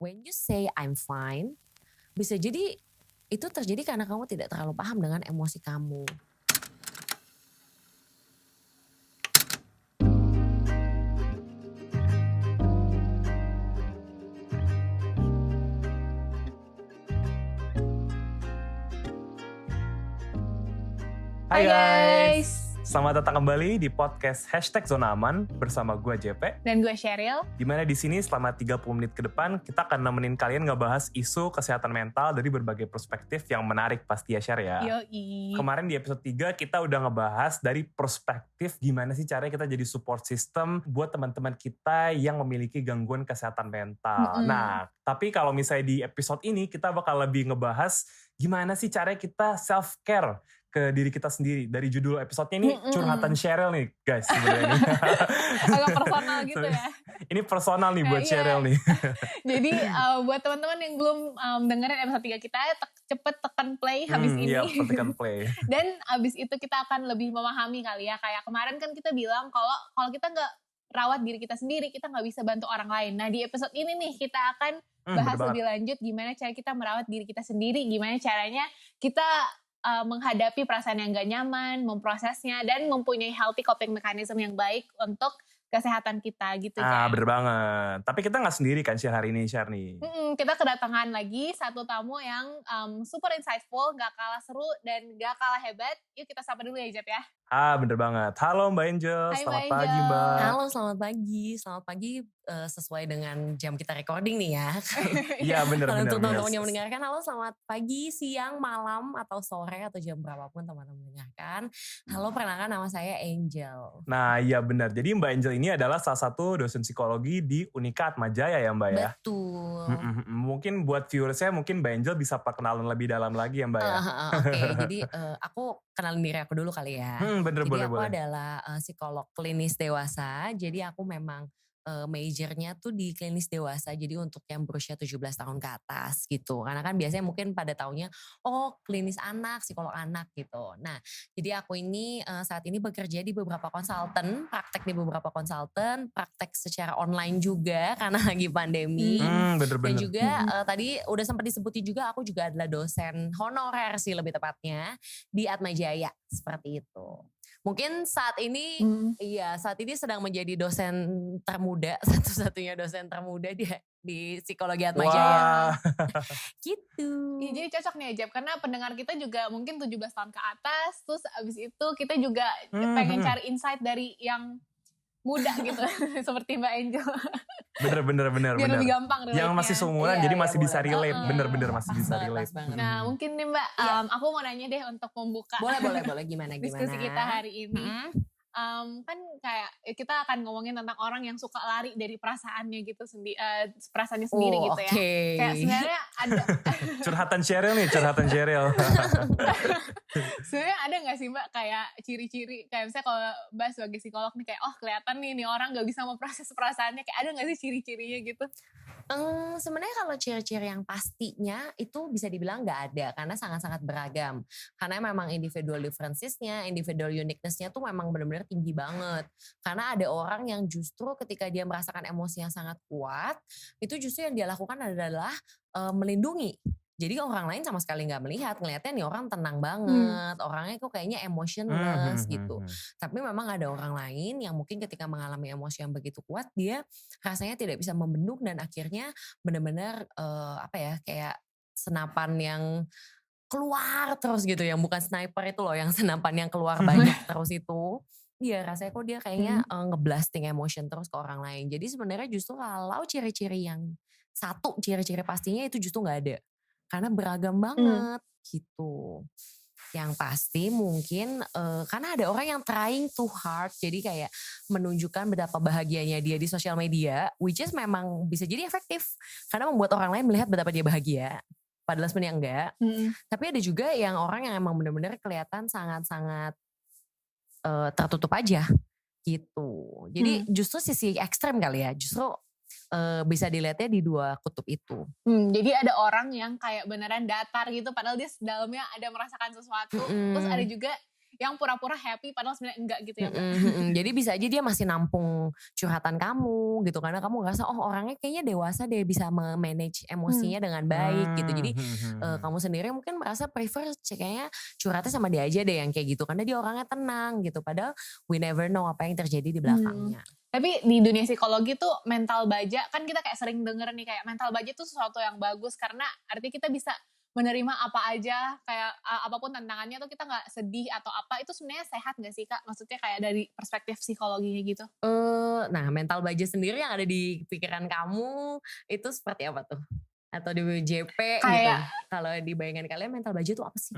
when you say I'm fine, bisa jadi itu terjadi karena kamu tidak terlalu paham dengan emosi kamu. Hai guys, selamat datang kembali di podcast #Zona Aman bersama gue JP dan gue Sheryl. Dimana di sini selama 30 menit ke depan kita akan nemenin kalian ngebahas isu kesehatan mental dari berbagai perspektif yang menarik pasti ya Sher ya. Yoi. Kemarin di episode 3 kita udah ngebahas dari perspektif gimana sih caranya kita jadi support system buat teman-teman kita yang memiliki gangguan kesehatan mental. Nah, tapi kalau misalnya di episode ini kita bakal lebih ngebahas gimana sih caranya kita self care ke diri kita sendiri. Dari judul episodenya ini curhatan Sheryl nih guys sebenarnya. Agak personal gitu ya. Ini personal nih buat Sheryl nih. Jadi buat teman-teman yang belum dengerin episode 3 kita, cepet tekan play habis ini. Iya, tekan play. Dan habis itu kita akan lebih memahami kali ya. Kayak kemarin kan kita bilang kalau kita gak rawat diri kita sendiri, kita gak bisa bantu orang lain. Nah di episode ini nih kita akan bahas lebih lanjut gimana cara kita merawat diri kita sendiri, gimana caranya kita menghadapi perasaan yang gak nyaman, memprosesnya, dan mempunyai healthy coping mechanism yang baik untuk kesehatan kita gitu kan. Bener banget. Tapi kita gak sendiri kan Sher hari ini Sher nih. Kita kedatangan lagi satu tamu yang super insightful, gak kalah seru, dan gak kalah hebat. Yuk kita sapa dulu ya Jep ya. Bener banget. Halo Mbak Angel, Hai, selamat Mbak pagi Angel. Mbak. Halo, selamat pagi. Selamat pagi sesuai dengan jam kita recording nih ya. Iya bener. Untuk teman-teman yang mendengarkan, halo selamat pagi, siang, malam, atau sore, atau jam berapapun teman-teman mendengarkan. Halo, perkenalkan nama saya Angel. Nah iya benar. Jadi Mbak Angel ini adalah salah satu dosen psikologi di Unika Atmajaya ya Mbak ya? Betul. Mungkin buat viewersnya mungkin Mbak Angel bisa perkenalan lebih dalam lagi ya Mbak ya? Oke, jadi aku kenalin diri aku dulu kali ya. Bener, jadi boleh, aku boleh. adalah psikolog klinis dewasa, jadi aku memang majornya tuh di klinis dewasa, jadi untuk yang berusia 17 tahun ke atas gitu. Karena kan biasanya mungkin pada taunya, oh klinis anak, psikolog anak gitu. Nah, jadi aku ini saat ini bekerja di beberapa konsultan, praktek di beberapa konsultan, praktek secara online juga karena lagi pandemi. Bener-bener. Dan juga tadi udah sempat disebutin juga, aku juga adalah dosen honorer sih lebih tepatnya di Atmajaya, seperti itu. Mungkin saat ini, saat ini sedang menjadi dosen termuda, satu-satunya dosen termuda di psikologi Atmajaya. Gitu. Ya, jadi cocok nih Jeb, karena pendengar kita juga mungkin 17 tahun ke atas, terus abis itu kita juga pengen cari insight dari yang muda gitu, seperti Mbak Angel. Bener. Biar lebih gampang relate-nya. Yang masih seumuran jadi masih bisa relate, bener-bener masih bisa Banget, relate. banget. Nah mungkin nih Mbak, aku mau nanya deh untuk membuka Boleh gimana? diskusi kita hari ini. Kan kayak kita akan ngomongin tentang orang yang suka lari dari perasaannya gitu perasaannya sendiri gitu ya. Kayak sebenarnya ada Curhatan Sheryl nih, curhatan Sheryl. sebenarnya ada nggak sih Mbak kayak ciri-ciri kayak misalnya kalau Mbak sebagai psikolog nih kayak kelihatan nih orang nggak bisa memproses perasaannya, kayak ada nggak sih ciri-cirinya gitu? Sebenarnya kalau ciri-ciri yang pastinya itu bisa dibilang nggak ada karena sangat-sangat beragam. Karena memang individual differences-nya, individual uniqueness-nya tuh memang benar-benar tinggi banget. Karena ada orang yang justru ketika dia merasakan emosi yang sangat kuat, itu justru yang dia lakukan adalah melindungi. Jadi orang lain sama sekali gak melihat, ngelihatnya nih orang tenang banget, orangnya kok kayaknya emotionless gitu. Tapi memang ada orang lain yang mungkin ketika mengalami emosi yang begitu kuat, dia rasanya tidak bisa membendung dan akhirnya benar-benar kayak senapan yang keluar terus gitu, yang bukan sniper itu loh, yang senapan yang keluar banyak terus itu. Iya rasanya kok dia kayaknya ngeblasting emotion terus ke orang lain. Jadi sebenarnya justru kalau ciri-ciri yang satu, ciri-ciri pastinya itu justru gak ada. Karena beragam banget gitu. Yang pasti mungkin karena ada orang yang trying too hard, jadi kayak menunjukkan betapa bahagianya dia di sosial media, which is memang bisa jadi efektif. Karena membuat orang lain melihat betapa dia bahagia. Padahal sebenarnya enggak. Tapi ada juga yang orang yang emang benar-benar kelihatan sangat-sangat tertutup aja gitu. Jadi justru sisi ekstrem kali ya, justru bisa dilihatnya di dua kutub itu. Jadi ada orang yang kayak beneran datar gitu, padahal dia dalamnya ada merasakan sesuatu. Terus ada juga yang pura-pura happy padahal sebenarnya enggak gitu ya Mbak. Jadi bisa aja dia masih nampung curhatan kamu gitu, karena kamu ngerasa oh orangnya kayaknya dewasa deh, bisa manage emosinya dengan baik gitu. Jadi kamu sendiri mungkin merasa prefer kayaknya curhatnya sama dia aja deh yang kayak gitu, karena dia orangnya tenang gitu. Padahal we never know apa yang terjadi di belakangnya. Tapi di dunia psikologi tuh mental baja, kan kita kayak sering denger nih kayak mental baja tuh sesuatu yang bagus karena artinya kita bisa menerima apa aja, kayak apapun tantangannya tuh kita gak sedih atau apa, itu sebenarnya sehat gak sih Kak? Maksudnya kayak dari perspektif psikologinya gitu. Nah mental baja sendiri yang ada di pikiran kamu itu seperti apa tuh? Atau di JP gitu? Kalau di bayangan kalian mental baja tuh apa sih?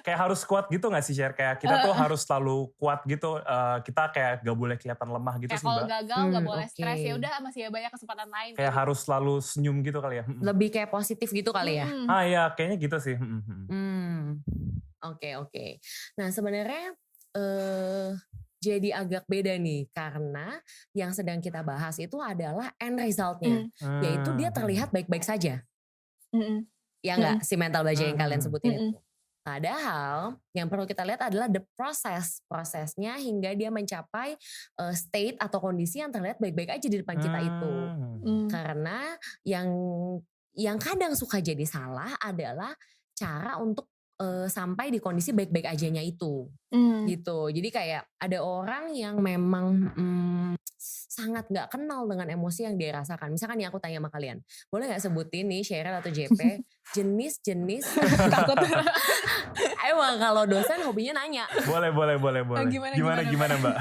Kayak harus kuat gitu gak sih Sher? Kayak kita tuh harus selalu kuat gitu, kita kayak gak boleh kelihatan lemah gitu kayak sih Mbak. Kalau gagal gak boleh stres, ya udah masih banyak kesempatan lain. Kayak harus selalu senyum gitu kali ya. Lebih kayak positif gitu kali ya? Iya kayaknya gitu sih. Oke. Nah sebenarnya jadi agak beda nih, karena yang sedang kita bahas itu adalah end resultnya, yaitu dia terlihat baik-baik saja. Ya enggak, si mental baja yang kalian sebutin itu. Padahal yang perlu kita lihat adalah the prosesnya hingga dia mencapai state atau kondisi yang terlihat baik-baik aja di depan kita itu. Karena yang kadang suka jadi salah adalah cara untuk sampai di kondisi baik-baik ajanya itu. Gitu. Jadi kayak ada orang yang memang sangat gak kenal dengan emosi yang dia rasakan. Misalkan nih aku tanya sama kalian, boleh gak sebutin nih Cheryl atau JP jenis-jenis takut. Emang kalau dosen hobinya nanya. Boleh. Gimana Mbak?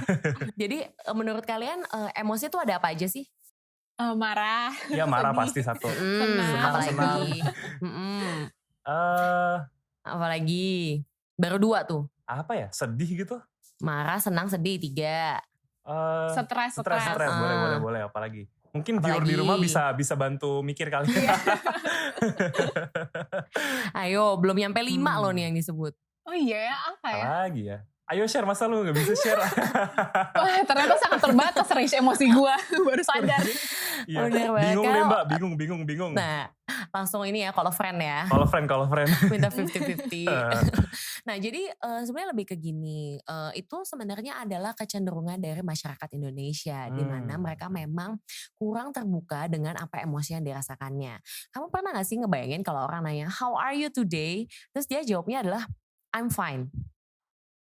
Jadi menurut kalian emosi itu ada apa aja sih? Marah. Ya marah pasti satu. Senang. Apalagi baru 2 tuh. Apa ya? Sedih gitu? Marah, senang, sedih 3. Stres. Boleh. Apalagi? Mungkin viewer di rumah bisa bantu mikir kali. Ayo, belum nyampe 5 loh nih yang disebut. Oh iya ya, apa ya? Apalagi ya? Ayo share, masa lu gak bisa share? Wah ternyata sangat terbatas range emosi gue, baru sadar. Iya. Bingung deh Mbak, bingung. Nah langsung ini ya, call a friend ya. Call a friend. Minta 50-50. Nah jadi sebenarnya lebih ke gini, itu sebenarnya adalah kecenderungan dari masyarakat Indonesia, di mana mereka memang kurang terbuka dengan apa emosi yang dirasakannya. Kamu pernah gak sih ngebayangin kalau orang nanya, how are you today? Terus dia jawabnya adalah, I'm fine.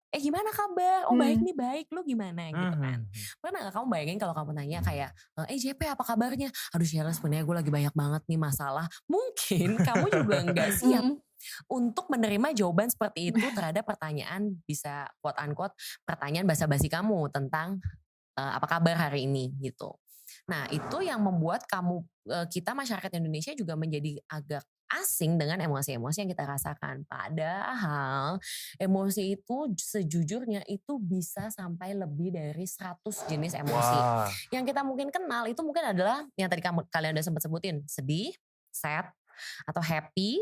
Gimana kabar? Oh baik nih, baik. Lu gimana? Gitu kan. Pernah gak kamu bayangin kalau kamu nanya kayak, JP apa kabarnya? Aduh Sheryl sebenarnya gue lagi banyak banget nih masalah. Mungkin kamu juga gak siap untuk menerima jawaban seperti itu terhadap pertanyaan, bisa quote unquote pertanyaan basa-basi kamu tentang apa kabar hari ini gitu. Nah itu yang membuat kita masyarakat Indonesia juga menjadi agak asing dengan emosi-emosi yang kita rasakan. Padahal emosi itu sejujurnya itu bisa sampai lebih dari 100 jenis emosi. Yang kita mungkin kenal itu mungkin adalah yang tadi kalian udah sempat sebutin, sedih, sad, atau happy,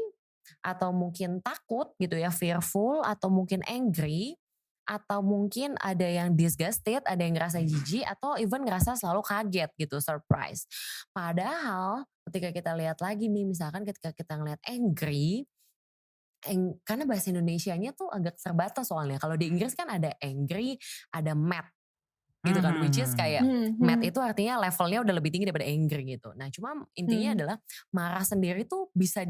atau mungkin takut gitu ya, fearful, atau mungkin angry, atau mungkin ada yang disgusted, ada yang ngerasa jijik, atau even ngerasa selalu kaget gitu, surprise. Padahal ketika kita lihat lagi nih, misalkan ketika kita ngeliat angry, karena bahasa Indonesianya tuh agak terbatas soalnya. Kalau di Inggris kan ada angry, ada mad gitu kan, which is kayak mad itu artinya levelnya udah lebih tinggi daripada angry gitu. Nah cuma intinya adalah marah sendiri tuh bisa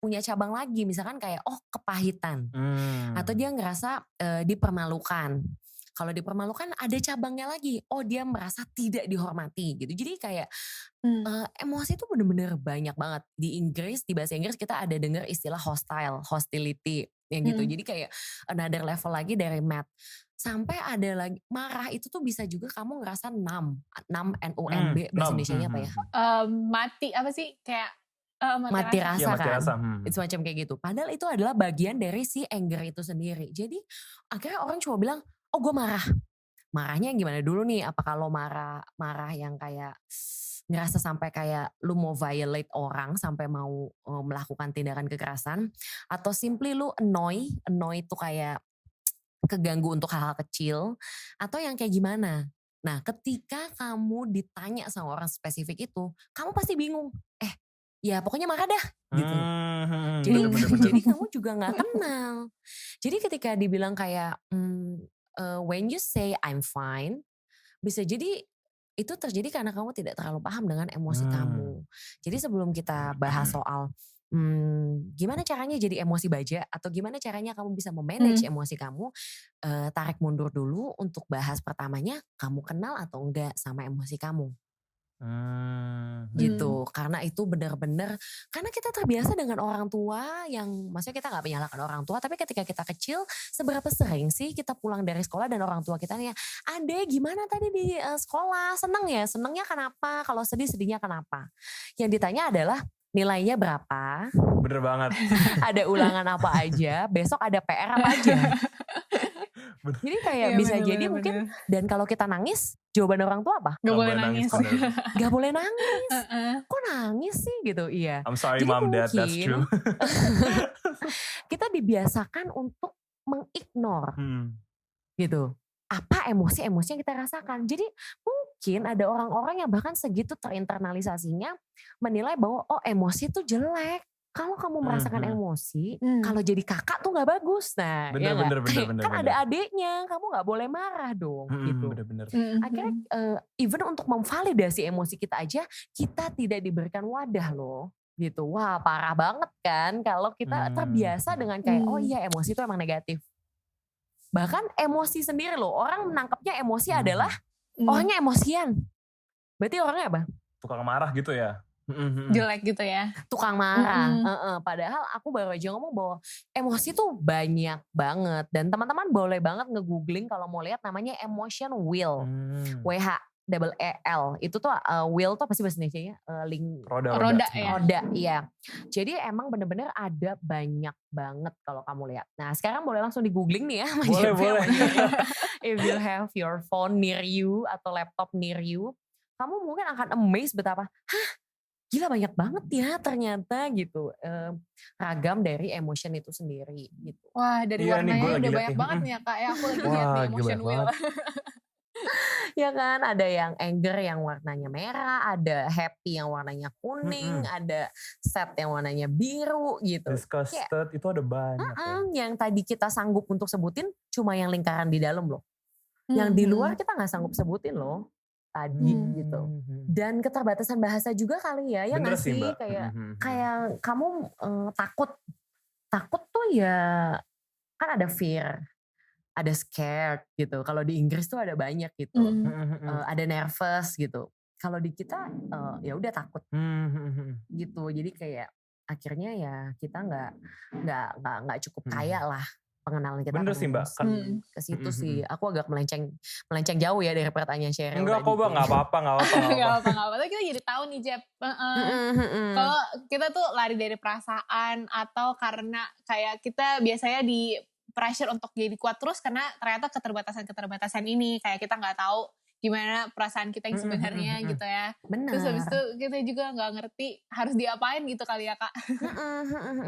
punya cabang lagi, misalkan kayak kepahitan, atau dia ngerasa dipermalukan. Kalau dipermalukan ada cabangnya lagi, dia merasa tidak dihormati gitu. Jadi kayak emosi itu bener-bener banyak banget. Di Inggris, di bahasa Inggris kita ada dengar istilah hostility yang gitu. Jadi kayak another level lagi dari mad. Sampai ada lagi marah itu tuh bisa juga kamu ngerasa numb, N-U-M-B, bahasa Indonesianya apa ya? Mati apa sih kayak mati rasa mati kan, rasa. itu macam kayak gitu. Padahal itu adalah bagian dari si anger itu sendiri. Jadi akhirnya orang cuma bilang, gue marah. Marahnya gimana dulu nih? Apa kalau marah yang kayak ngerasa sampai kayak lu mau violate orang sampai mau melakukan tindakan kekerasan, atau simply lu annoy itu kayak keganggu untuk hal-hal kecil, atau yang kayak gimana? Nah ketika kamu ditanya sama orang spesifik itu, kamu pasti bingung, ya pokoknya marah dah gitu. Hmm, Jadi bener-bener. jadi kamu juga nggak kenal. Jadi ketika dibilang kayak when you say I'm fine, bisa jadi itu terjadi karena kamu tidak terlalu paham dengan emosi kamu. Jadi sebelum kita bahas soal gimana caranya jadi emosi baja atau gimana caranya kamu bisa memanage emosi kamu, tarik mundur dulu untuk bahas pertamanya, kamu kenal atau enggak sama emosi kamu. Gitu, karena itu benar-benar karena kita terbiasa dengan orang tua yang maksudnya kita nggak menyalahkan orang tua, tapi ketika kita kecil seberapa sering sih kita pulang dari sekolah dan orang tua kita nanya, "Ade gimana tadi di sekolah? Seneng ya? Senengnya kenapa? Kalau sedih sedihnya kenapa?" Yang ditanya adalah nilainya berapa, Bener banget. ada ulangan apa aja, besok ada PR apa aja. Jadi kayak Iya, bisa bener, jadi bener, mungkin bener. dan kalau kita nangis, jawaban orang tua apa? Gak boleh nangis. bener. Gak boleh nangis. Heeh. Kok nangis sih gitu? Iya. I'm sorry Jadi mom, dad, that's mungkin true. kita dibiasakan untuk mengignore gitu. Apa emosi-emosi yang kita rasakan. Jadi mungkin ada orang-orang yang bahkan segitu terinternalisasinya menilai bahwa oh emosi itu jelek. Kalau kamu merasakan emosi, kalau jadi kakak tuh gak bagus. Nah, ya Bener, gak? bener. Kan ada adiknya, kamu gak boleh marah dong. Gitu. Bener. Akhirnya even untuk memvalidasi emosi kita aja, kita tidak diberikan wadah loh. Gitu. Wah parah banget kan kalau kita terbiasa dengan kayak oh iya emosi itu emang negatif. Bahkan emosi sendiri loh, orang menangkapnya emosi adalah orangnya emosian. Berarti orangnya apa? Tukang marah gitu ya. Jelek gitu ya. Tukang marah. Padahal aku baru aja ngomong bahwa emosi tuh banyak banget. Dan teman-teman boleh banget nge-googling kalau mau lihat namanya emotion wheel. WHEEL. Itu tuh wheel tuh apa sih bahasa Indonesia-nya? Roda ya. Roda, iya. Jadi emang bener-bener ada banyak banget kalau kamu lihat. Nah sekarang boleh langsung di-googling nih ya. Boleh. If you have your phone near you atau laptop near you, kamu mungkin akan amazed betapa, gila banyak banget ya ternyata gitu. Ragam dari emotion itu sendiri gitu. Wah dari Iya nih, warnanya gua lagi udah liat banyak nih. banget nih ya Kak. Ya aku lagi lihat Wah, nih gila emotion wheel. banget. Ya kan ada yang anger yang warnanya merah, ada happy yang warnanya kuning, ada sad yang warnanya biru gitu. Disgusted itu ada banyak ya. Yang tadi kita sanggup untuk sebutin cuma yang lingkaran di dalam loh. Yang di luar kita gak sanggup sebutin loh tadi gitu. Dan keterbatasan bahasa juga kali ya, ya Bener gak sih, sih? Mbak. Kayak kamu takut tuh ya kan ada fear, ada scared gitu. Kalau di Inggris tuh ada banyak gitu. Ada nervous gitu. Kalau di kita ya udah takut gitu. Jadi kayak akhirnya ya kita nggak cukup kaya lah pengenalan kita. Bener sih Mbak. Ke situ sih. Aku agak melenceng jauh ya dari pertanyaan Sheryl. Enggak kok Mbak, nggak apa-apa. Gak apa-apa. Tapi kita jadi tahu nih Jep. Kalau kita tuh lari dari perasaan atau karena kayak kita biasanya di pressure untuk jadi kuat terus karena ternyata keterbatasan ini kayak kita nggak tahu gimana perasaan kita yang sebenarnya gitu ya. Benar. Terus habis itu kita juga nggak ngerti harus diapain gitu kali ya Kak.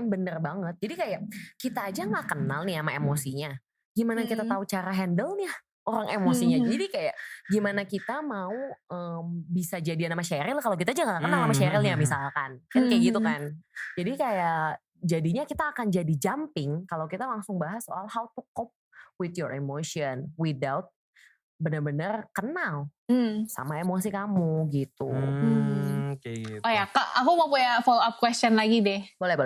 Bener banget. Jadi kayak kita aja nggak kenal nih sama emosinya. Gimana kita tahu cara handle-nya orang emosinya. Jadi kayak gimana kita mau bisa jadian sama Sheryl kalau kita aja nggak kenal sama Sherylnya misalkan. Kan kayak gitu kan. Jadi kayak jadinya kita akan jadi jumping kalau kita langsung bahas soal how to cope with your emotion without benar-benar kenal sama emosi kamu gitu. Kayak gitu. Oh ya Kak, aku mau punya follow up question lagi deh. Boleh.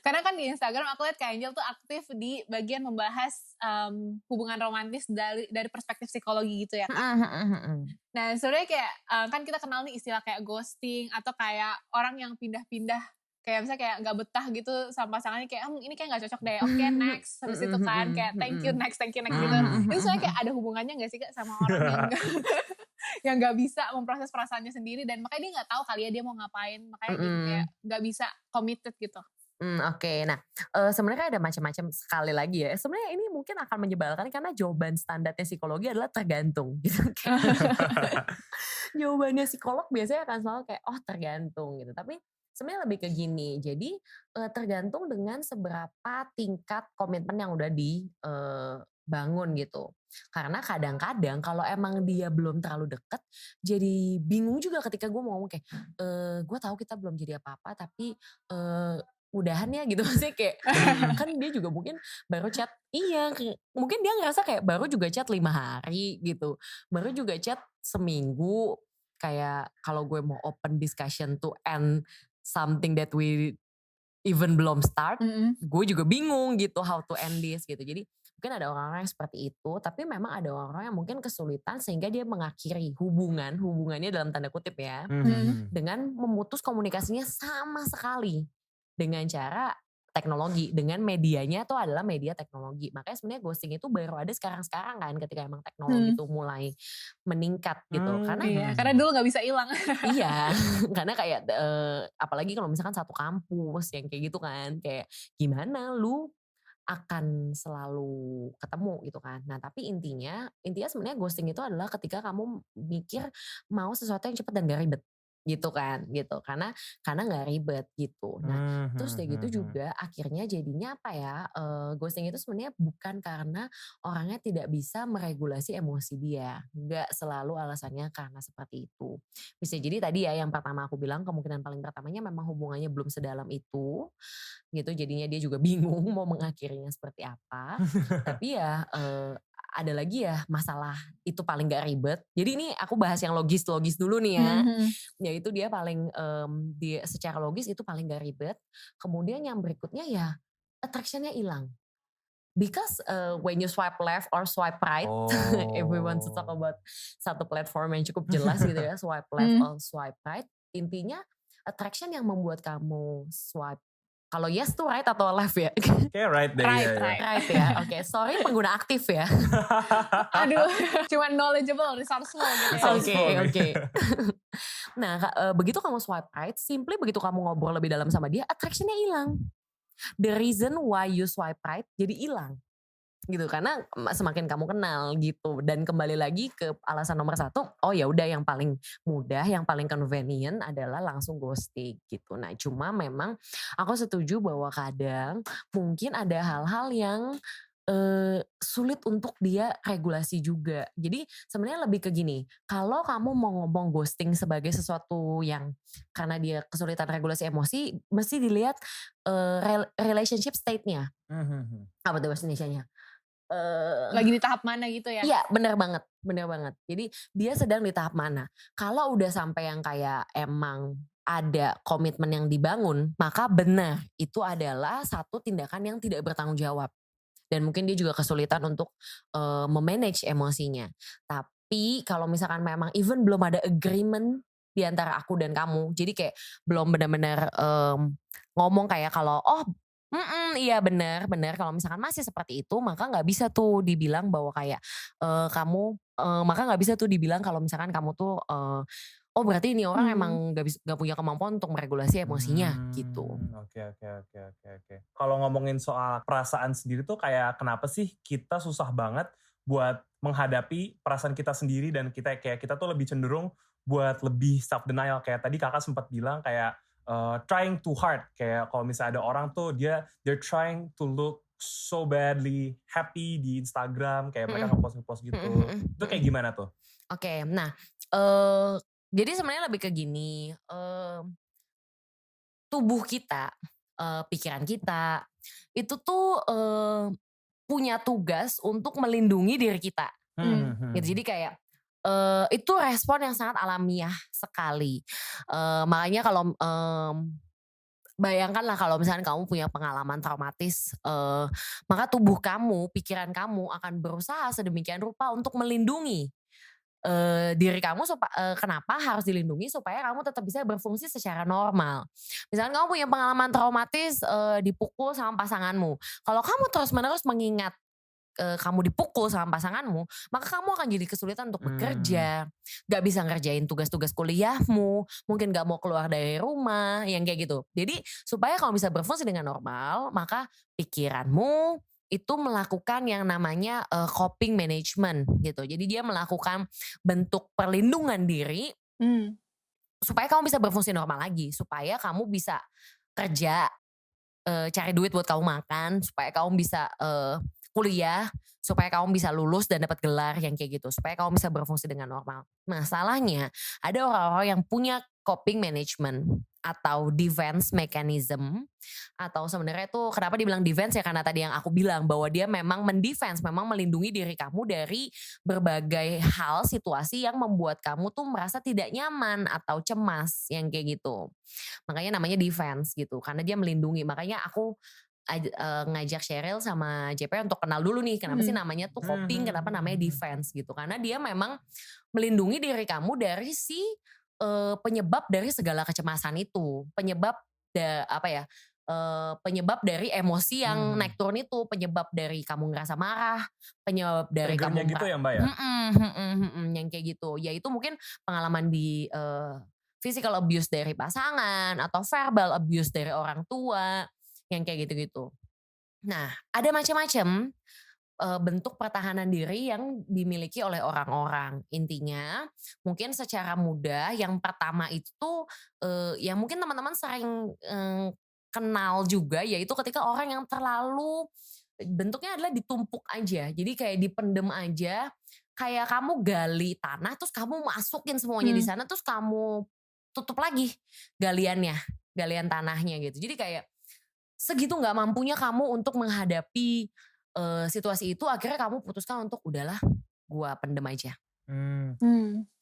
Karena kan di Instagram aku lihat Kak Angel tuh aktif di bagian membahas hubungan romantis dari perspektif psikologi gitu ya Kak. Nah sebenarnya kayak kan kita kenal nih istilah kayak ghosting atau kayak orang yang pindah-pindah. Kayak misalnya kayak gak betah gitu sama pasangannya kayak ini kayak gak cocok deh, oke next. Habis itu kan kayak thank you next gitu. Itu soalnya kayak ada hubungannya gak sih Kak sama orang yang gak bisa memproses perasaannya sendiri. Dan makanya dia gak tahu kali ya dia mau ngapain. Makanya dia kayak gak bisa committed gitu. Oke. Nah sebenarnya ada macam-macam sekali lagi ya. Sebenarnya ini mungkin akan menyebalkan karena jawaban standarnya psikologi adalah tergantung gitu. Jawabannya psikolog biasanya akan selalu kayak oh tergantung gitu. Tapi sebenarnya lebih ke gini, jadi tergantung dengan seberapa tingkat komitmen yang udah bangun gitu. Karena kadang-kadang kalau emang dia belum terlalu deket, jadi bingung juga ketika gue mau ngomong kayak, gue tahu kita belum jadi apa-apa tapi udahan ya gitu sih kayak kan dia juga mungkin baru chat mungkin dia ngerasa kayak baru juga chat 5 hari gitu, baru juga chat seminggu, kayak kalau gue mau open discussion to end something that we even belum start, gue juga bingung gitu how to end this gitu. Jadi mungkin ada orang-orang yang seperti itu, tapi memang ada orang-orang yang mungkin kesulitan sehingga dia mengakhiri hubungannya dalam tanda kutip ya, dengan memutus komunikasinya sama sekali dengan cara teknologi, dengan medianya tuh adalah media teknologi. Makanya sebenarnya ghosting itu baru ada sekarang-sekarang kan ketika emang teknologi itu mulai meningkat gitu. Iya, karena dulu gak bisa hilang. Iya, karena kayak apalagi kalau misalkan satu kampus yang kayak gitu kan, kayak gimana lu akan selalu ketemu gitu kan. Nah tapi intinya sebenarnya ghosting itu adalah ketika kamu mikir mau sesuatu yang cepat dan gak ribet gitu kan gitu, karena nggak ribet gitu. Nah terus kayak gitu juga akhirnya jadinya apa ya, ghosting itu sebenarnya bukan karena orangnya tidak bisa meregulasi emosi dia, nggak selalu alasannya karena seperti itu. Bisa jadi tadi ya yang pertama aku bilang kemungkinan paling pertamanya memang hubungannya belum sedalam itu gitu, jadinya dia juga bingung mau mengakhirinya seperti apa. Tapi ya ada lagi ya masalah itu paling gak ribet. Jadi ini aku bahas yang logis dulu nih ya. Yaitu dia paling dia secara logis itu paling gak ribet. Kemudian yang berikutnya ya attraction-nya hilang. Because when you swipe left or swipe right, if we want to talk about satu platform yang cukup jelas gitu ya, swipe left or swipe right, intinya attraction yang membuat kamu swipe. Kalau yes tuh right atau left ya? Kayak right deh. Right ya, oke. Sorry pengguna aktif ya. Aduh, cuma knowledgeable, resourceful gitu ya. Oke. Nah begitu kamu swipe right, simply begitu kamu ngobrol lebih dalam sama dia, attraction-nya hilang. The reason why you swipe right jadi hilang gitu, karena semakin kamu kenal gitu. Dan kembali lagi ke alasan nomor 1, oh ya udah yang paling mudah, yang paling convenient adalah langsung ghosting gitu. Nah cuma memang aku setuju bahwa kadang mungkin ada hal-hal yang sulit untuk dia regulasi juga. Jadi sebenarnya lebih ke gini, kalau kamu mau ngomong ghosting sebagai sesuatu yang karena dia kesulitan regulasi emosi, mesti dilihat relationship state-nya. Apa tuh bahasa Indonesianya? Lagi di tahap mana gitu ya? Iya bener banget. Jadi dia sedang di tahap mana. Kalau udah sampai yang kayak emang ada komitmen yang dibangun, maka benar itu adalah satu tindakan yang tidak bertanggung jawab. Dan mungkin dia juga kesulitan untuk memanage emosinya. Tapi kalau misalkan memang even belum ada agreement di antara aku dan kamu, jadi kayak belum benar-benar ngomong kayak kalau iya benar kalau misalkan masih seperti itu maka nggak bisa tuh dibilang bahwa kayak maka nggak bisa tuh dibilang kalau misalkan kamu tuh oh berarti ini orang emang gak punya kemampuan untuk meregulasi emosinya gitu. Oke. Kalau ngomongin soal perasaan sendiri tuh kayak kenapa sih kita susah banget buat menghadapi perasaan kita sendiri, dan kita tuh lebih cenderung buat lebih self denial. Kayak tadi kakak sempat bilang kayak trying too hard. Kayak kalau misalnya ada orang tuh they're trying to look so badly happy di Instagram, kayak mereka ngepost gitu. Itu kayak gimana tuh? Oke, nah jadi sebenarnya lebih ke gini, tubuh kita, pikiran kita, itu tuh punya tugas untuk melindungi diri kita. Gitu. Jadi kayak itu respon yang sangat alamiah sekali. Makanya kalau bayangkanlah kalau misalnya kamu punya pengalaman traumatis, maka tubuh kamu, pikiran kamu akan berusaha sedemikian rupa untuk melindungi diri kamu kenapa harus dilindungi supaya kamu tetap bisa berfungsi secara normal. Misalnya kamu punya pengalaman traumatis dipukul sama pasanganmu. Kalau kamu terus-menerus mengingat kamu dipukul sama pasanganmu, maka kamu akan jadi kesulitan untuk bekerja, gak bisa ngerjain tugas-tugas kuliahmu, mungkin gak mau keluar dari rumah, yang kayak gitu. Jadi supaya kamu bisa berfungsi dengan normal, maka pikiranmu itu melakukan yang namanya coping management gitu. Jadi dia melakukan bentuk perlindungan diri supaya kamu bisa berfungsi normal lagi, supaya kamu bisa kerja, cari duit buat kamu makan, supaya kamu bisa kuliah, supaya kamu bisa lulus dan dapat gelar yang kayak gitu, supaya kamu bisa berfungsi dengan normal. Masalahnya ada orang-orang yang punya coping management atau defense mechanism, atau sebenarnya itu kenapa dibilang defense ya karena tadi yang aku bilang bahwa dia memang mendefense, memang melindungi diri kamu dari berbagai hal situasi yang membuat kamu tuh merasa tidak nyaman atau cemas yang kayak gitu. Makanya namanya defense gitu karena dia melindungi. Makanya aku ngajak Cheryl sama JP untuk kenal dulu nih kenapa sih namanya tuh coping, kenapa namanya defense gitu. Karena dia memang melindungi diri kamu dari si penyebab dari segala kecemasan itu, penyebab penyebab dari emosi yang naik turun itu, penyebab dari kamu ngerasa marah, penyebab dari Triggernya kamu gitu ya Mbak ya? yang kayak gitu. Ya itu mungkin pengalaman di physical abuse dari pasangan atau verbal abuse dari orang tua yang kayak gitu-gitu. Nah, ada macam-macam bentuk pertahanan diri yang dimiliki oleh orang-orang. Intinya mungkin secara mudah yang pertama itu tuh yang mungkin teman-teman sering kenal juga yaitu ketika orang yang terlalu bentuknya adalah ditumpuk aja. Jadi kayak dipendem aja, kayak kamu gali tanah terus kamu masukin semuanya di sana terus kamu tutup lagi galian tanahnya gitu. Jadi kayak segitu nggak mampunya kamu untuk menghadapi situasi itu akhirnya kamu putuskan untuk udahlah gua pendem aja.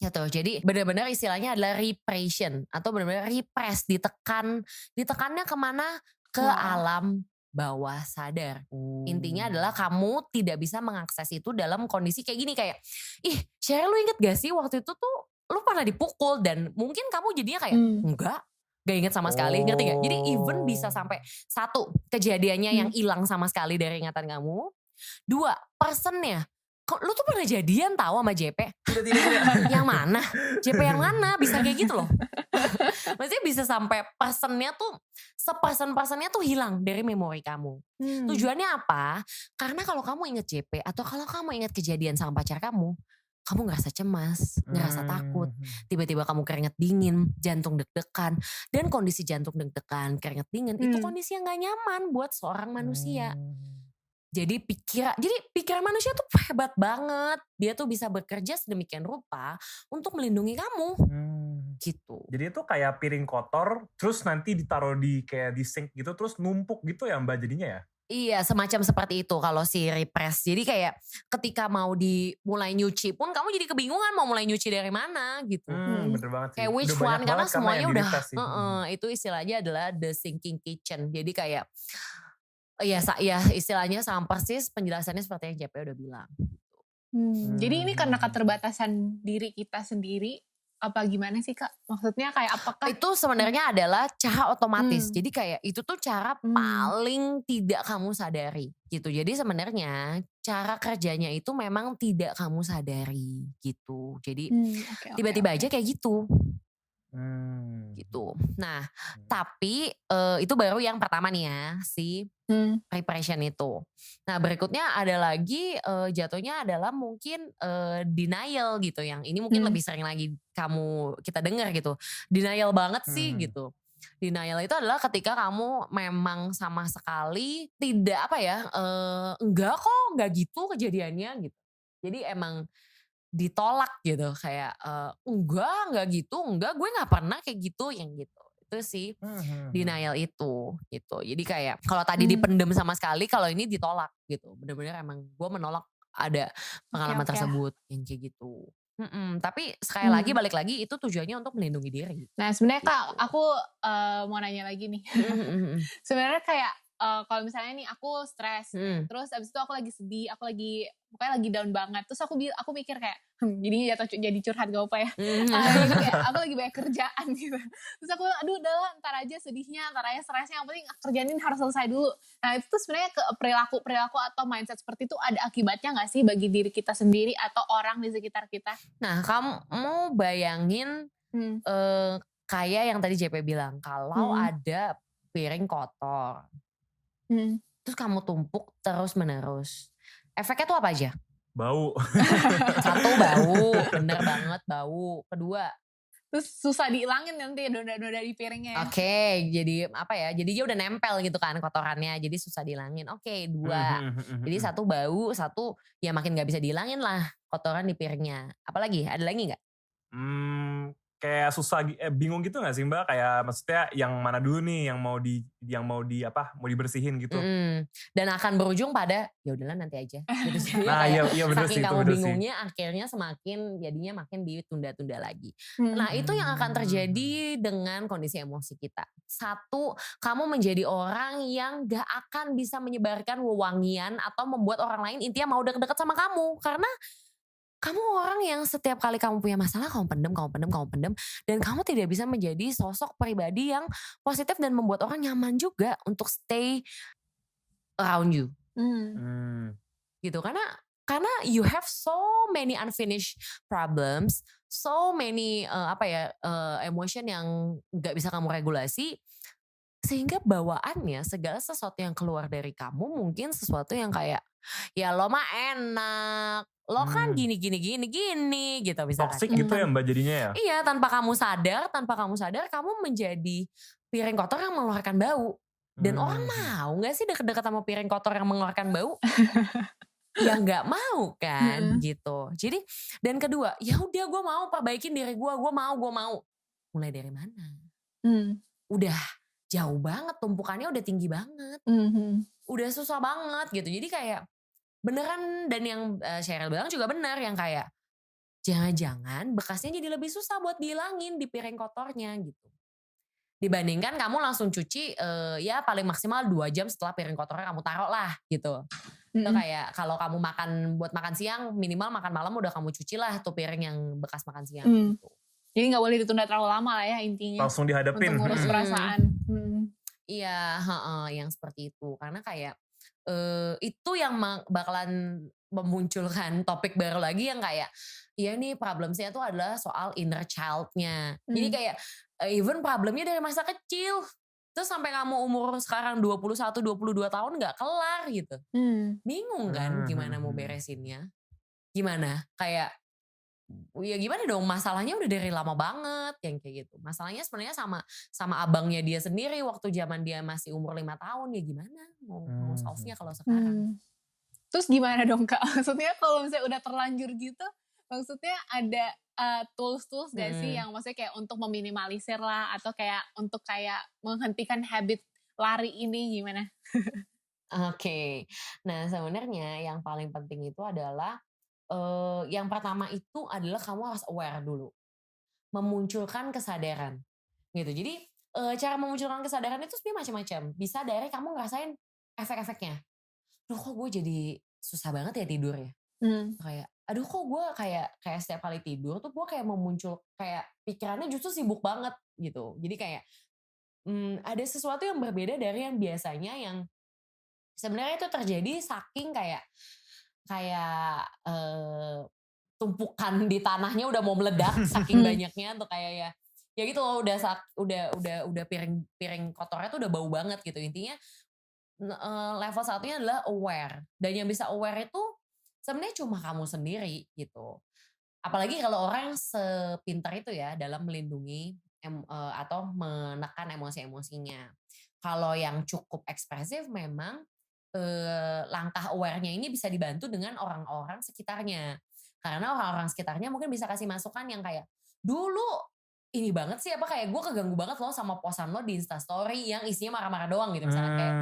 Gitu. Jadi benar-benar istilahnya adalah repression atau benar-benar repress, ditekannya kemana ke alam bawah sadar. Intinya adalah kamu tidak bisa mengakses itu dalam kondisi kayak gini kayak Sheryl lu inget gak sih waktu itu tuh lu pernah dipukul dan mungkin kamu jadinya kayak enggak gak inget sama sekali, ngerti gak? Jadi even bisa sampai satu, kejadiannya yang hilang sama sekali dari ingatan kamu. Dua, personnya. Kok lu tuh pernah jadian tahu sama JP? Tidak. Yang mana? JP yang mana? Bisa kayak gitu loh. Maksudnya bisa sampai personnya tuh, seperson-personnya tuh hilang dari memori kamu. Tujuannya apa? Karena kalau kamu inget JP atau kalau kamu inget kejadian sama pacar kamu ngerasa cemas, ngerasa takut, tiba-tiba kamu keringet dingin, jantung deg-degan, dan kondisi jantung deg-degan, keringet dingin itu kondisi yang gak nyaman buat seorang manusia. Jadi pikiran manusia tuh hebat banget, dia tuh bisa bekerja sedemikian rupa untuk melindungi kamu, gitu. Jadi itu kayak piring kotor, terus nanti ditaruh di kayak di sink gitu, terus numpuk gitu ya Mbak jadinya ya? Iya semacam seperti itu kalau si repress. Jadi kayak ketika mau dimulai nyuci pun kamu jadi kebingungan mau mulai nyuci dari mana gitu. Bener banget sih. Kayak which Udah one karena semuanya udah itu istilahnya adalah the sinking kitchen. Jadi kayak ya istilahnya sama persis penjelasannya seperti yang JP udah bilang. Jadi ini karena keterbatasan diri kita sendiri apa gimana sih Kak? Maksudnya kayak apakah itu sebenarnya adalah cara otomatis. Jadi kayak itu tuh cara paling tidak kamu sadari gitu. Jadi sebenarnya cara kerjanya itu memang tidak kamu sadari gitu. Jadi tiba-tiba aja kayak gitu. Gitu. Nah, tapi itu baru yang pertama nih ya, si repression itu. Nah, berikutnya ada lagi jatuhnya adalah mungkin denial gitu, yang ini mungkin lebih sering lagi kita dengar gitu. Denial banget sih gitu. Denial itu adalah ketika kamu memang sama sekali tidak enggak kok, enggak gitu kejadiannya gitu. Jadi emang ditolak gitu kayak enggak gitu, gue nggak pernah kayak gitu yang gitu. Itu sih denial itu gitu. Jadi kayak kalau tadi dipendem sama sekali, kalau ini ditolak gitu. Bener-bener emang gue menolak ada pengalaman tersebut yang kayak gitu. Tapi sekali lagi balik lagi itu tujuannya untuk melindungi diri. Nah sebenarnya Kak aku mau nanya lagi nih. Sebenarnya kayak kalau misalnya nih aku stres, terus abis itu aku lagi sedih, aku lagi pokoknya lagi down banget, terus aku mikir kayak jadinya jadi curhat gak apa ya. Jadi kayak aku lagi banyak kerjaan gitu, terus aku aduh udahlah ntar aja sedihnya, ntar aja stresnya, yang penting kerjaan ini harus selesai dulu. Nah itu tuh sebenarnya ke perilaku atau mindset seperti itu ada akibatnya gak sih bagi diri kita sendiri atau orang di sekitar kita? Nah kamu bayangin kayak yang tadi JP bilang, kalau ada piring kotor, terus kamu tumpuk terus menerus, efeknya tuh apa aja? Bau. Satu, bau, bener banget bau. Kedua, Terus susah dihilangin nanti noda-noda di piringnya ya. Oke, jadi apa ya? Jadi dia udah nempel gitu kan kotorannya, jadi susah dihilangin. Oke, 2. Jadi 1 bau, 1 ya makin nggak bisa dihilangin lah kotoran di piringnya. Apalagi? Ada lagi nggak? Kayak susah bingung gitu gak sih Mbak? Kayak maksudnya yang mana dulu nih yang mau mau dibersihin gitu. Dan akan berujung pada ya udahlah nanti aja gitu. Jadi Nah, kayak iya bener saking sih, itu kamu bener sih. bingungnya akhirnya jadinya makin ditunda-tunda lagi. Nah, itu yang akan terjadi dengan kondisi emosi kita. 1, kamu menjadi orang yang gak akan bisa menyebarkan wewangian atau membuat orang lain intinya mau deket-deket sama kamu. Karena kamu orang yang setiap kali kamu punya masalah, kamu pendem. Dan kamu tidak bisa menjadi sosok pribadi yang positif dan membuat orang nyaman juga untuk stay around you. Gitu. Karena you have so many unfinished problems, so many emotion yang gak bisa kamu regulasi. Sehingga bawaannya segala sesuatu yang keluar dari kamu mungkin sesuatu yang kayak, ya lo mah enak, lo kan gini gitu misalkan. Toxic gitu ya Mbak jadinya ya? Iya, tanpa kamu sadar kamu menjadi piring kotor yang mengeluarkan bau. Dan orang mau gak sih deket-deket sama piring kotor yang mengeluarkan bau? Ya gak mau kan gitu. Jadi dan kedua, ya udah gue mau perbaikin diri gue mau. Mulai dari mana? Udah jauh banget, tumpukannya udah tinggi banget. Udah susah banget gitu. Jadi kayak beneran, dan yang Cheryl bilang juga benar, yang kayak jangan-jangan bekasnya jadi lebih susah buat dihilangin di piring kotornya gitu. Dibandingkan kamu langsung cuci ya paling maksimal 2 jam setelah piring kotornya kamu taruh lah gitu. Itu kayak kalau kamu buat makan siang, minimal makan malam udah kamu cuci lah tuh piring yang bekas makan siang gitu. Jadi gak boleh ditunda terlalu lama lah ya intinya. Langsung dihadapin. Untuk ngurus perasaan. Iya, yang seperti itu. Karena kayak itu yang bakalan memunculkan topik baru lagi yang kayak, ya nih problemsnya tuh adalah soal inner child-nya. Jadi kayak even problemnya dari masa kecil. Terus sampai kamu umur sekarang 21, 22 tahun gak kelar gitu. Bingung kan gimana mau beresinnya. Gimana? Kayak ya gimana dong, masalahnya udah dari lama banget yang kayak gitu. Masalahnya sebenarnya sama abangnya dia sendiri waktu zaman dia masih umur 5 tahun, ya gimana mau solve-nya kalau sekarang. Terus gimana dong Kak? Maksudnya kalau misalnya udah terlanjur gitu, maksudnya ada tools gak sih yang maksudnya kayak untuk meminimalisir lah, atau kayak untuk kayak menghentikan habit lari ini gimana? Oke. Nah sebenarnya yang paling penting itu adalah yang pertama itu adalah kamu harus aware dulu. Memunculkan kesadaran. Gitu. Jadi cara memunculkan kesadaran itu sebenarnya macam-macam. Bisa dari kamu ngerasain efek-efeknya. Duh kok gue jadi susah banget ya tidur ya. Kayak aduh kok gue kayak setiap kali tidur tuh gue kayak memuncul kayak pikirannya justru sibuk banget gitu. Jadi kayak ada sesuatu yang berbeda dari yang biasanya, yang sebenarnya itu terjadi saking kayak tumpukan di tanahnya udah mau meledak saking banyaknya tuh kayak ya gitu loh, udah piring kotornya tuh udah bau banget gitu. Intinya level satunya adalah aware, dan yang bisa aware itu sebenarnya cuma kamu sendiri gitu. Apalagi kalau orang sepintar itu ya dalam melindungi atau menekan emosi-emosinya. Kalau yang cukup ekspresif memang langkah aware-nya ini bisa dibantu dengan orang-orang sekitarnya. Karena orang-orang sekitarnya mungkin bisa kasih masukan yang kayak, dulu ini banget sih, apa kayak gue keganggu banget loh sama posan lo di Instastory yang isinya marah-marah doang gitu. Misalnya kayak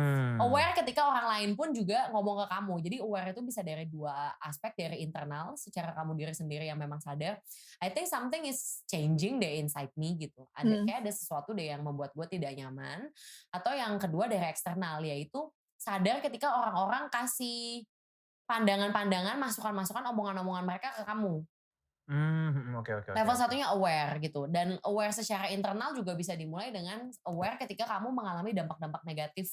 aware ketika orang lain pun juga ngomong ke kamu. Jadi aware itu bisa dari 2 aspek, dari internal secara kamu diri sendiri yang memang sadar, I think something is changing deh inside me gitu. Kayak ada sesuatu deh yang membuat gue tidak nyaman. Atau yang kedua dari eksternal, yaitu sadar ketika orang-orang kasih pandangan-pandangan, masukan-masukan, omongan-omongan mereka ke kamu. Oke. Level satunya aware gitu. Dan aware secara internal juga bisa dimulai dengan aware ketika kamu mengalami dampak-dampak negatif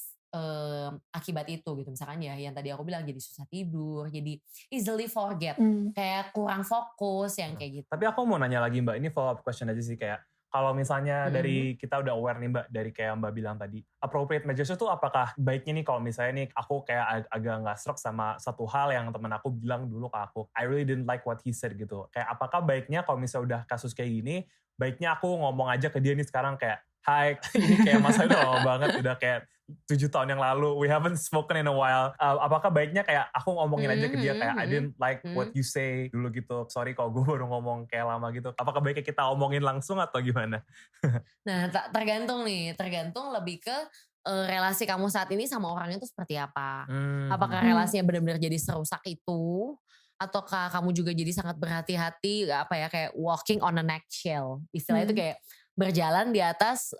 akibat itu gitu. Misalkan ya yang tadi aku bilang, jadi susah tidur, jadi easily forget, kayak kurang fokus yang kayak gitu. Tapi aku mau nanya lagi Mbak, ini follow up question aja sih, kayak kalau misalnya dari kita udah aware nih Mbak, dari kayak Mbak bilang tadi, appropriate measures itu apakah baiknya nih kalau misalnya nih aku kayak agak nggak srek sama satu hal yang temen aku bilang dulu ke aku, I really didn't like what he said gitu. Kayak apakah baiknya kalau misalnya udah kasus kayak gini, baiknya aku ngomong aja ke dia nih sekarang kayak, hai, ini kayak masa udah lama banget, udah kayak 7 tahun yang lalu, we haven't spoken in a while. Apakah baiknya kayak aku ngomongin aja ke dia kayak I didn't like what you say dulu gitu. Sorry kalau gue baru ngomong kayak lama gitu. Apakah baiknya kita omongin langsung atau gimana? Nah, tergantung nih, tergantung lebih ke relasi kamu saat ini sama orangnya itu seperti apa. Apakah relasinya benar-benar jadi serusak itu, ataukah kamu juga jadi sangat berhati-hati, apa ya, kayak walking on a neckshell. Istilahnya itu kayak berjalan di atas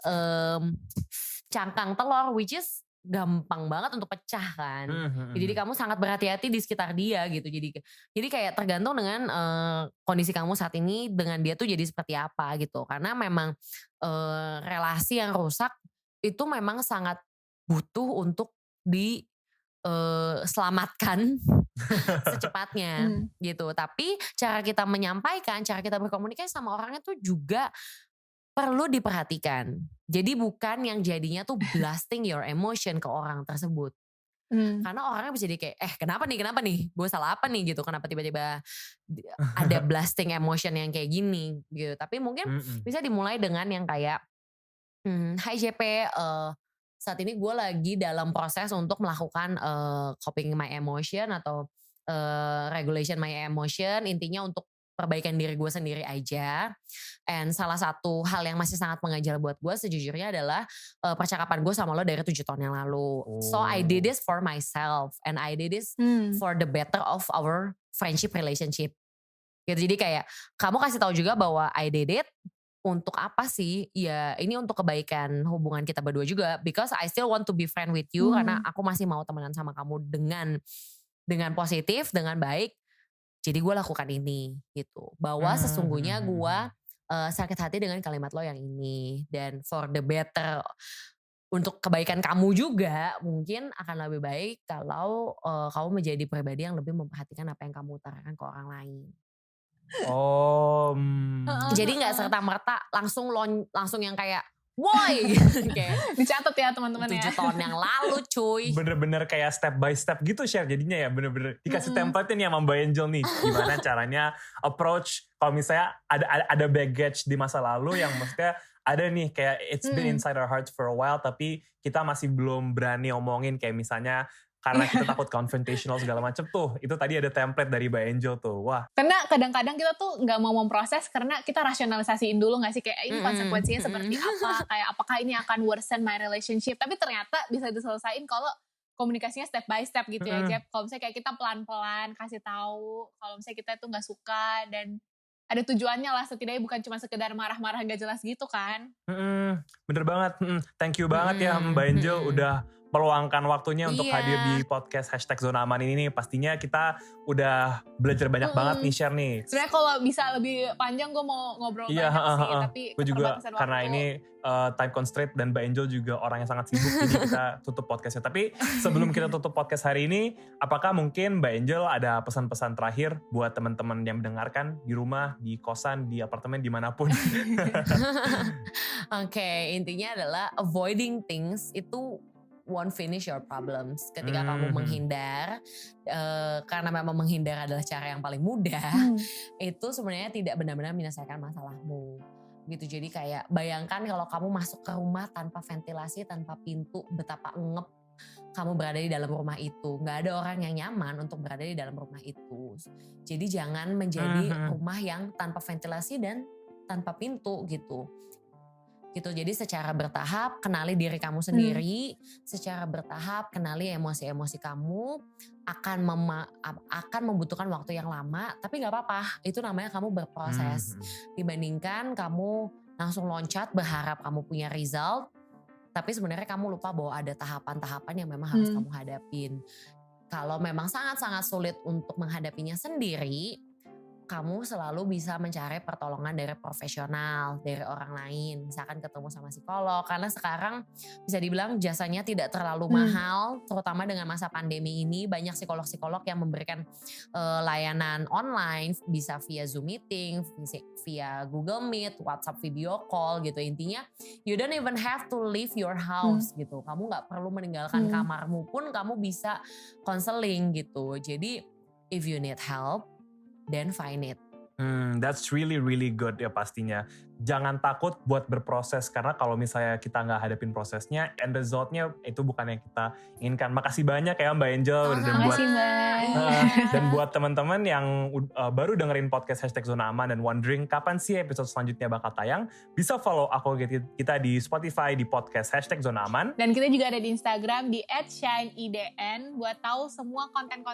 cangkang telur, which is gampang banget untuk pecah kan. Jadi kamu sangat berhati-hati di sekitar dia gitu. Jadi kayak tergantung dengan kondisi kamu saat ini dengan dia tuh jadi seperti apa gitu. Karena memang relasi yang rusak itu memang sangat butuh untuk diselamatkan secepatnya gitu. Tapi cara kita menyampaikan, cara kita berkomunikasi sama orangnya tuh juga perlu diperhatikan. Jadi bukan yang jadinya tuh blasting your emotion ke orang tersebut. Karena orangnya bisa jadi kayak, kenapa nih, gue salah apa nih gitu, kenapa tiba-tiba ada blasting emotion yang kayak gini gitu. Tapi mungkin bisa dimulai dengan yang kayak, hai JP, saat ini gue lagi dalam proses untuk melakukan coping my emotion atau regulation my emotion, intinya untuk perbaikan diri gue sendiri aja. And salah satu hal yang masih sangat mengajar buat gue sejujurnya adalah percakapan gue sama lo dari 7 tahun yang lalu. So I did this for myself and I did this for the better of our friendship relationship. Gitu. Jadi kayak kamu kasih tahu juga bahwa I did it untuk apa sih? Ya ini untuk kebaikan hubungan kita berdua juga. Because I still want to be friend with you karena aku masih mau temenan sama kamu dengan positif, dengan baik. Jadi gue lakukan ini gitu. Bahwa sesungguhnya gue sakit hati dengan kalimat lo yang ini. Dan for the better, untuk kebaikan kamu juga mungkin akan lebih baik kalau kamu menjadi pribadi yang lebih memperhatikan apa yang kamu utarakan ke orang lain. Jadi gak serta-merta langsung yang kayak woi kayak dicatat ya teman-teman ya. 7 tahun yang lalu cuy. Bener-bener kayak step by step gitu share jadinya ya, bener-bener dikasih template nih sama Mbak Angel nih. Gimana caranya approach kalau misalnya ada baggage di masa lalu yang maksudnya ada nih kayak it's been inside our hearts for a while tapi kita masih belum berani omongin kayak misalnya karena kita takut confrontational segala macam tuh. Itu tadi ada template dari Mbak Angel tuh. Wah. Karena kadang-kadang kita tuh gak mau memproses karena kita rasionalisasiin dulu gak sih. Kayak ini konsekuensinya seperti apa. Kayak apakah ini akan worsen my relationship. Tapi ternyata bisa diselesain kalau komunikasinya step by step gitu ya Jeb. Kalau misalnya kayak kita pelan-pelan kasih tahu. Kalau misalnya kita tuh gak suka dan ada tujuannya lah, setidaknya bukan cuma sekedar marah-marah gak jelas gitu kan. Bener banget. Thank you banget ya Mbak Angel udah meluangkan waktunya untuk hadir di podcast #Zona Aman ini nih. Pastinya kita udah belajar banyak banget nih share nih. Sebenarnya kalau bisa lebih panjang gue mau ngobrol banyak sih. Tapi gue juga karena ini time constraint dan Mbak Angel juga orang yang sangat sibuk. Jadi kita tutup podcastnya. Tapi sebelum kita tutup podcast hari ini, apakah mungkin Mbak Angel ada pesan-pesan terakhir buat teman-teman yang mendengarkan di rumah, di kosan, di apartemen, dimanapun? Oke, intinya adalah avoiding things itu won't finish your problems. Ketika kamu menghindar, karena memang menghindar adalah cara yang paling mudah, itu sebenarnya tidak benar-benar menyelesaikan masalahmu. Gitu. Jadi kayak bayangkan kalau kamu masuk ke rumah tanpa ventilasi, tanpa pintu, betapa ngep kamu berada di dalam rumah itu. Gak ada orang yang nyaman untuk berada di dalam rumah itu. Jadi jangan menjadi rumah yang tanpa ventilasi dan tanpa pintu gitu. Jadi secara bertahap kenali diri kamu sendiri, secara bertahap kenali emosi-emosi kamu, akan membutuhkan waktu yang lama, tapi gak apa-apa, itu namanya kamu berproses. Dibandingkan kamu langsung loncat berharap kamu punya result, tapi sebenarnya kamu lupa bahwa ada tahapan-tahapan yang memang harus kamu hadapin. Kalau memang sangat-sangat sulit untuk menghadapinya sendiri, kamu selalu bisa mencari pertolongan dari profesional, dari orang lain. Misalkan ketemu sama psikolog. Karena sekarang bisa dibilang jasanya tidak terlalu mahal. Terutama dengan masa pandemi ini banyak psikolog-psikolog yang memberikan layanan online. Bisa via Zoom meeting, via Google Meet, WhatsApp video call gitu. Intinya you don't even have to leave your house gitu. Kamu gak perlu meninggalkan kamarmu pun kamu bisa counseling gitu. Jadi if you need help, then find it. That's really really good ya pastinya. Jangan takut buat berproses karena kalau misalnya kita nggak hadapin prosesnya, end resultnya itu bukan yang kita inginkan. Makasih banyak ya Mbak Angel. Makasih Mbak. Dan buat teman-teman yang baru dengerin podcast #Zona Aman dan wondering kapan sih episode selanjutnya bakal tayang, bisa follow aku kita di Spotify di podcast #Zona Aman. Dan kita juga ada di Instagram di @shineidn buat tahu semua konten-konten